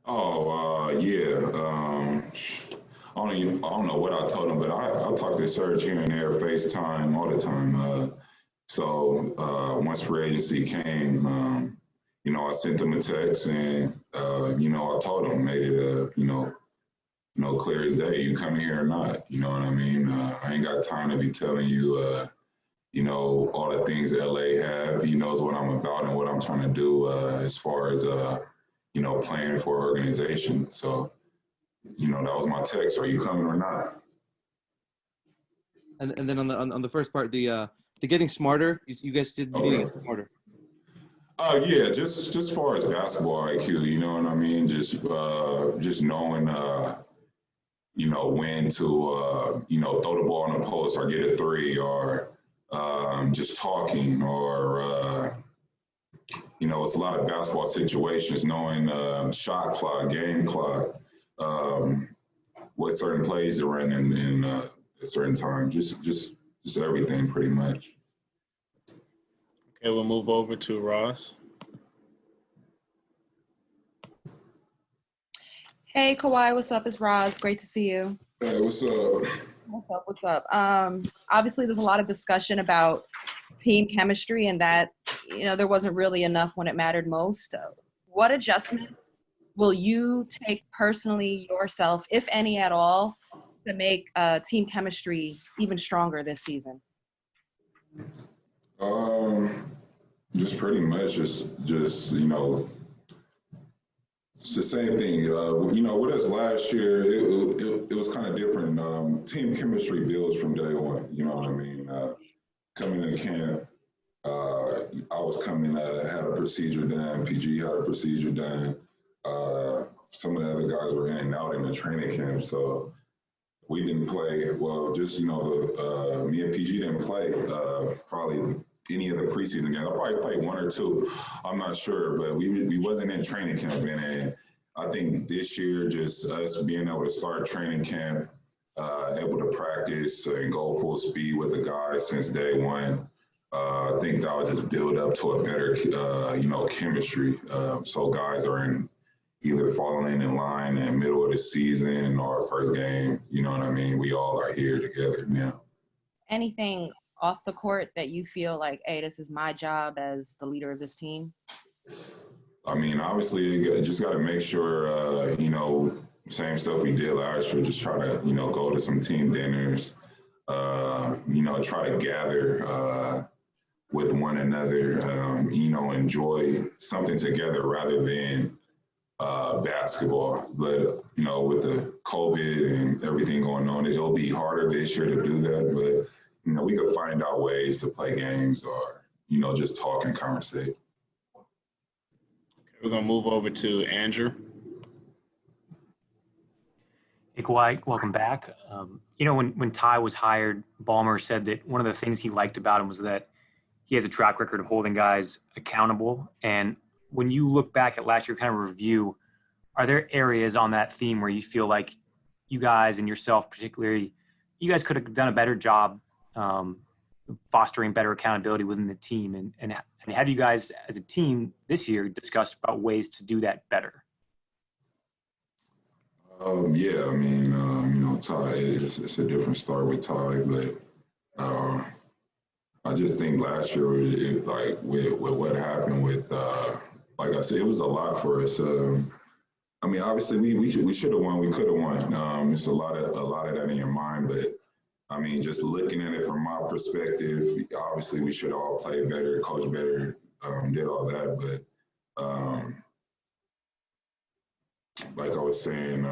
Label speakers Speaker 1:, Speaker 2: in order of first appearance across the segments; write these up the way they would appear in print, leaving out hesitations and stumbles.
Speaker 1: Oh, yeah. I don't know what I told him, but I talk to Serge here and there, FaceTime all the time. Once free agency came, I sent him a text and, I told him, made it, clear as day. You coming here or not? You know what I mean? I ain't got time to be telling you, all the things LA have. He knows what I'm about and what I'm trying to do as far as, playing for an organization. So, that was my text. Are you coming or not?
Speaker 2: And then on the first part, the getting smarter. You guys did you need to
Speaker 1: Okay.
Speaker 2: get smarter.
Speaker 1: Yeah, just far as basketball IQ, you know what I mean? Just knowing when to throw the ball on the post or get a three or just talking or it's a lot of basketball situations, knowing shot clock, game clock, um, what certain plays are in a certain time, just everything pretty much.
Speaker 3: Okay, we'll move over to Ross.
Speaker 4: Hey, Kawhi, what's up? It's Roz. Great to see you.
Speaker 1: Hey, what's up?
Speaker 4: What's up? What's up? Obviously, there's a lot of discussion about team chemistry and that, there wasn't really enough when it mattered most. What adjustment will you take personally yourself, if any at all, to make team chemistry even stronger this season?
Speaker 1: Um, just pretty much just it's the same thing. With us last year, it was kind of different. Team chemistry builds from day one. You know what I mean? Coming in camp, I was coming, had a procedure done. PG had a procedure done. Some of the other guys were in and out in the training camp, so we didn't play. Well, just me and PG didn't play probably any of the preseason games. I probably played one or two. I'm not sure, but we wasn't in training camp, and I think this year just us being able to start training camp, able to practice and go full speed with the guys since day one. I think that would just build up to a better, chemistry. So guys are either falling in line in the middle of the season or first game. You know what I mean? We all are here together now.
Speaker 4: Anything off the court that you feel like, hey, this is my job as the leader of this team?
Speaker 1: I mean, obviously, you just got to make sure, same stuff we did last year, just try to, go to some team dinners, try to gather with one another, enjoy something together rather than basketball. But, with the COVID and everything going on, it'll be harder this year to do that. But, we could find out ways to play games or, just talk and conversate.
Speaker 3: We're going to move over to Andrew.
Speaker 5: Hey, Kawhi, welcome back. When Ty was hired, Ballmer said that one of the things he liked about him was that he has a track record of holding guys accountable. And when you look back at last year, kind of review, are there areas on that theme where you feel like you guys and yourself particularly, you guys could have done a better job fostering better accountability within the team? And have you guys as a team this year discussed about ways to do that better?
Speaker 1: Yeah, I mean, Ty, it's a different start with Ty, but I just think last year, with what happened with, like I said, it was a lot for us. I mean, obviously, we should have won, we could have won. It's a lot of that in your mind, but I mean, just looking at it from my perspective, obviously we should all play better, coach better, did all that, but like I was saying,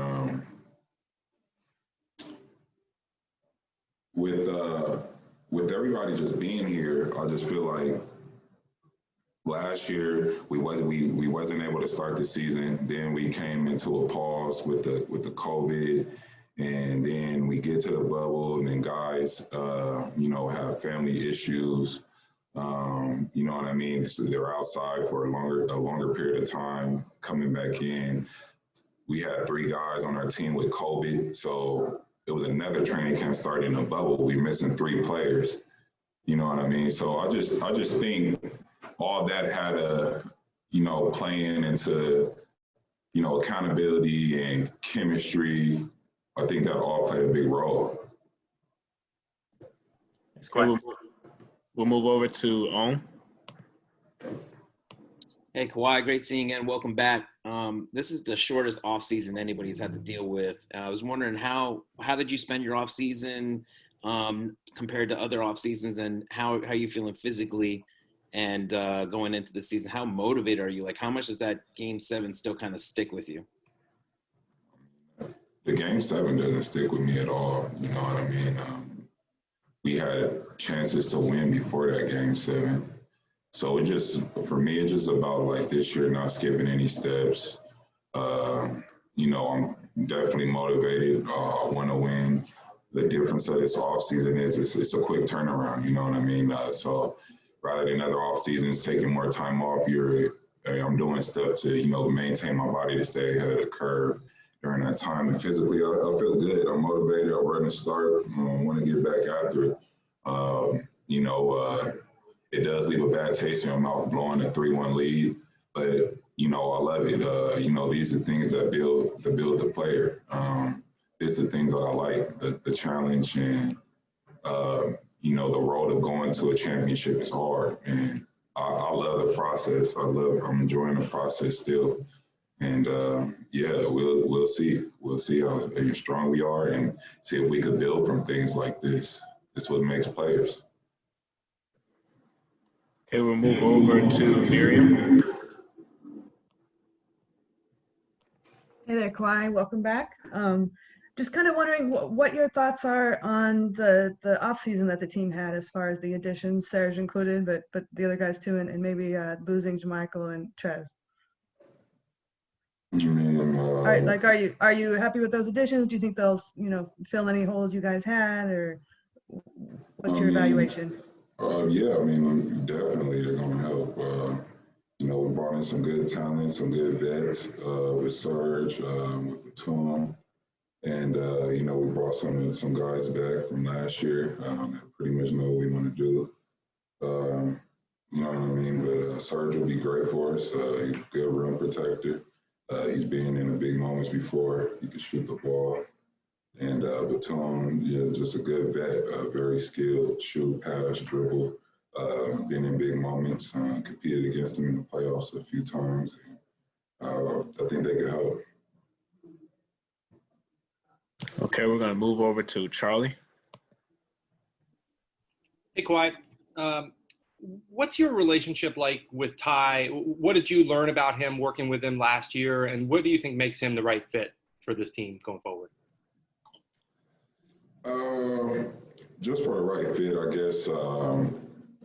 Speaker 1: with everybody just being here, I just feel like last year we wasn't able to start the season. Then we came into a pause with the COVID, and then we get to the bubble, and then guys, have family issues. You know what I mean? So they're outside for a longer period of time, coming back in. We had 3 guys on our team with COVID, so it was another training camp starting in the bubble. We missing 3 players. You know what I mean? So I just think all that had a, playing into accountability and chemistry. I think that all played a big role.
Speaker 3: Okay, we'll move over to Ohm.
Speaker 6: Hey, Kawhi, great seeing you again. Welcome back. This is the shortest offseason anybody's had to deal with. I was wondering how did you spend your offseason compared to other off seasons, and how are you feeling physically and going into the season? How motivated are you? Like, how much does that Game 7 still kind of stick with you?
Speaker 1: The Game 7 doesn't stick with me at all. You know what I mean? We had chances to win before that Game 7. So for me, it's just about like this year not skipping any steps. I'm definitely motivated. I want to win. The difference of this offseason is it's a quick turnaround. You know what I mean? So rather than other off seasons taking more time off, I'm doing stuff to maintain my body to stay ahead of the curve during that time. And physically, I feel good. I'm motivated. I'm ready to start. I want to get back after it. It does leave a bad taste in your mouth blowing a 3-1 lead, but I love it. These are things that build the player. These are things that I like. The challenge and the road of going to a championship is hard, and I love the process. I'm enjoying the process still, and we'll see. We'll see how strong we are, and see if we could build from things like this. It's what makes players.
Speaker 3: Okay, we'll move over to Miriam.
Speaker 7: Hey there, Kawhi. Welcome back. Just kind of wondering what your thoughts are on the offseason that the team had as far as the additions, Serge included, but the other guys too, and maybe losing JaMychal and Trez. All right, like, are you happy with those additions? Do you think they'll fill any holes you guys had, or what's your evaluation?
Speaker 1: Definitely they're going to help. We brought in some good talent, some good vets with Serge, with Batum, and we brought some guys back from last year that pretty much know what we want to do. You know what I mean? But Serge will be great for us. He's a good rim protector. He's been in the big moments before. He can shoot the ball. And Batum, just a good vet, very skilled, shoot, pass, dribble. Been in big moments, competed against him in the playoffs a few times. And, I think they could help.
Speaker 3: Okay, we're going to move over to Charlie.
Speaker 8: Hey, Kawhi. What's your relationship like with Ty? What did you learn about him working with him last year, and what do you think makes him the right fit for this team going forward?
Speaker 1: Just for the right fit, I guess,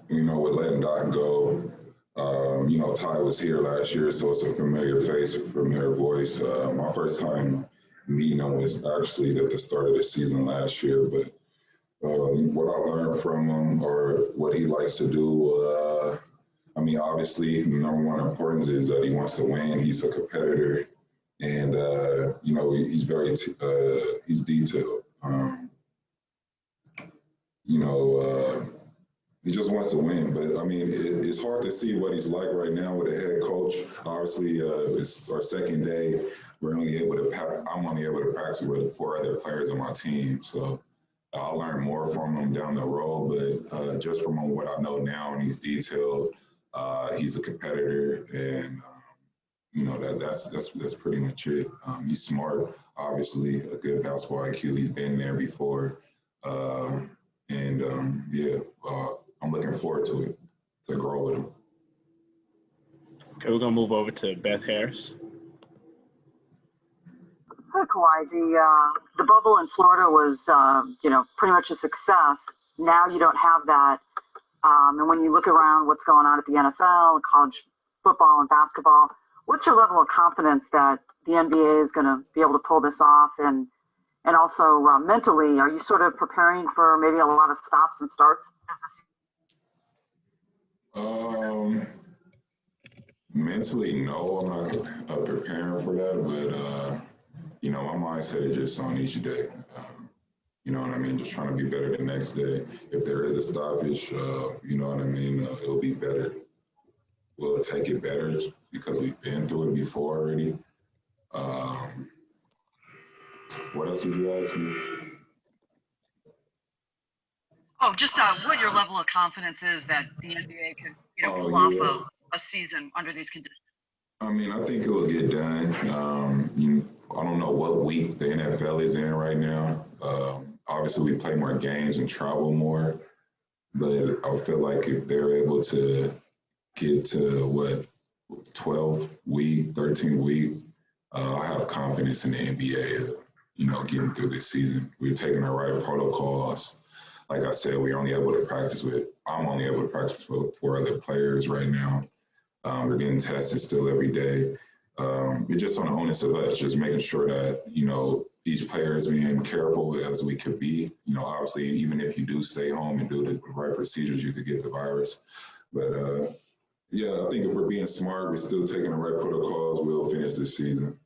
Speaker 1: with letting Doc go, Ty was here last year, so it's a familiar face, a familiar voice. My first time meeting him was actually at the start of the season last year, but what I learned from him or what he likes to do, obviously the number one importance is that he wants to win. He's a competitor, and, he's very, he's detailed. He just wants to win, but it's hard to see what he's like right now with a head coach. Obviously, it's our second day. I'm only able to practice with 4 other players on my team, so I'll learn more from him down the road. But just from what I know now, and he's detailed, he's a competitor, and that's pretty much it. He's smart, obviously, a good basketball IQ. He's been there before. I'm looking forward to it, to grow with him.
Speaker 3: Okay, we're going to move over to Beth Harris.
Speaker 9: Hi, Kawhi. The bubble in Florida was, pretty much a success. Now you don't have that. And when you look around what's going on at the NFL, college football and basketball, what's your level of confidence that the NBA is going to be able to pull this off? And also mentally, are you sort of preparing for maybe a lot of stops and starts as the season?
Speaker 1: Mentally, no, I'm not preparing for that, but my mindset is just on each day. You know what I mean? Just trying to be better the next day. If there is a stoppage, it'll be better. We'll take it better because we've been through it before already. What else would you ask me?
Speaker 9: Oh, just what your level of confidence is that the NBA could, pull off a season under these conditions.
Speaker 1: I mean, I think it will get done. I don't know what week the NFL is in right now. Obviously, we play more games and travel more, but I feel like if they're able to get to 12 week, 13 week, I have confidence in the NBA. Getting through this season, we're taking the right protocols. Like I said, I'm only able to practice with 4 other players right now. We're getting tested still every day. It's just on the onus of us, just making sure that, each player is being careful as we could be. Obviously, even if you do stay home and do the right procedures, you could get the virus. But, I think if we're being smart, we're still taking the right protocols, we'll finish this season.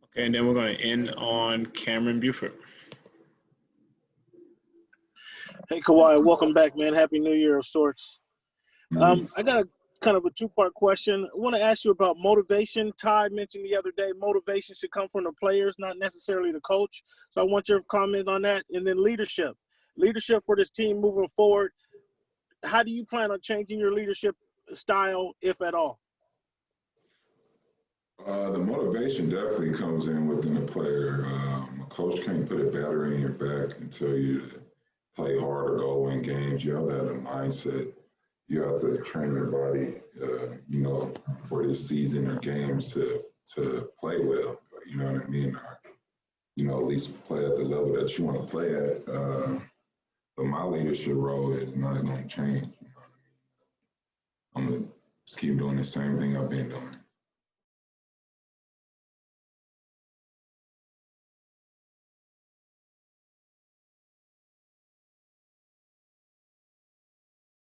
Speaker 3: Okay, and then we're going to end on Cameron Buford.
Speaker 10: Hey, Kawhi, welcome back, man. Happy New Year of sorts. I got a kind of a two-part question. I want to ask you about motivation. Ty mentioned the other day motivation should come from the players, not necessarily the coach. So I want your comment on that. And then leadership. Leadership for this team moving forward. How do you plan on changing your leadership style, if at all?
Speaker 1: The motivation definitely comes in within the player. A coach can't put a battery in your back and tell you to play hard or go win games. You have to have a mindset. You have to train your body, for this season or games to play well. You know what I mean? Or, at least play at the level that you want to play at. But my leadership role is not going to change. I'm going to just keep doing the same thing I've been doing.